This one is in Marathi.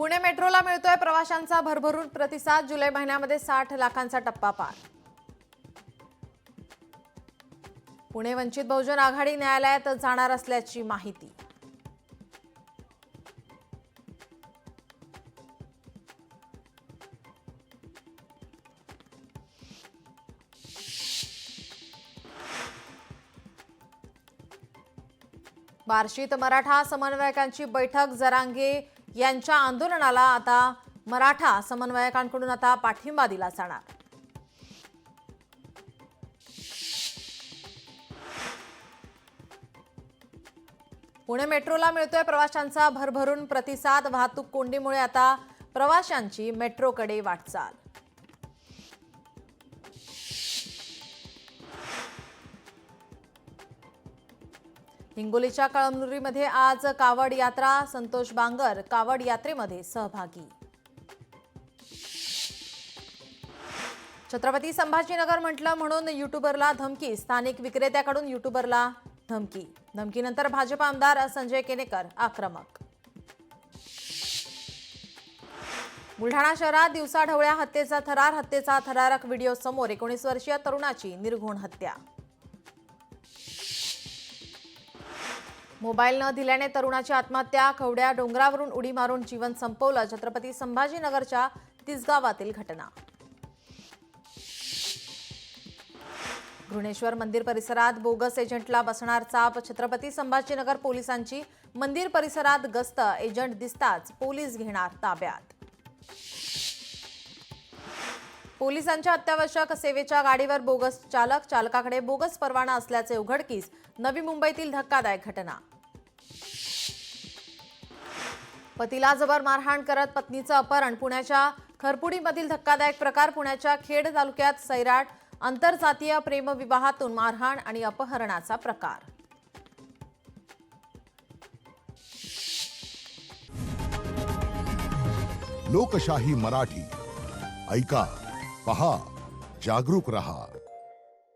पुणे मेट्रोला मिळतोय प्रवाशांचा भरभरून प्रतिसाद। जुलै महिन्यामध्ये 60 लाखांचा टप्पा पार। पुणे वंचित बहुजन आघाडी न्यायालयात जाणार असल्याची माहिती। बार्शीत मराठा समन्वयकांची बैठक। जरांगे यांच्या आंदोलनाला आता मराठा समन्वयकांकडून आता पाठिंबा दिला जाणार। पुणे मेट्रोला मिळतोय प्रवाशांचा भरभरून प्रतिसाद। वाहतूक कोंडीमुळे आता प्रवाशांची मेट्रोकडे वाटचाल। हिंगोलीच्या कळमनुरीमध्ये आज कावड यात्रा। संतोष बांगर कावड यात्रेमध्ये सहभागी। छत्रपती संभाजीनगर म्हटलं म्हणून युट्यूबरला धमकी। स्थानिक विक्रेत्याकडून युट्यूबरला धमकी। धमकीनंतर भाजप आमदार संजय केनेकर आक्रमक। बुलढाणा शहरात दिवसाढवळ्या हत्येचा थरार। हत्येचा थरारक व्हिडिओ समोर। 19 वर्षीय तरुणाची निर्घृण हत्या। मोबाईल न दिल्याने तरुणाची आत्महत्या। कवड्या डोंगरावरून उडी मारून जीवन संपवलं। छत्रपती संभाजीनगरच्या तिसगावातील घटना। घृणेश्वर मंदिर परिसरात बोगस एजंटला बसणार चाप। छत्रपती संभाजीनगर पोलिसांची मंदिर परिसरात गस्त। एजंट दिसताच पोलीस घेणार ताब्यात। पोलिसांच्या अत्यावश्यक सेवेच्या गाडीवर बोगस चालक। चालकाकडे बोगस परवाना असल्याचे उघडकीस। नवी मुंबईतील धक्कादायक घटना। पतीला जबर मारहाण करत पत्नीचं अपहरण। पुण्याच्या खरपुडीमधील धक्कादायक प्रकार। पुण्याच्या खेड तालुक्यात सैराट आंतरजातीय प्रेमविवाहातून मारहाण आणि अपहरणाचा प्रकार। लोकशाही मराठी ऐका, पहा, जागरूक रहा।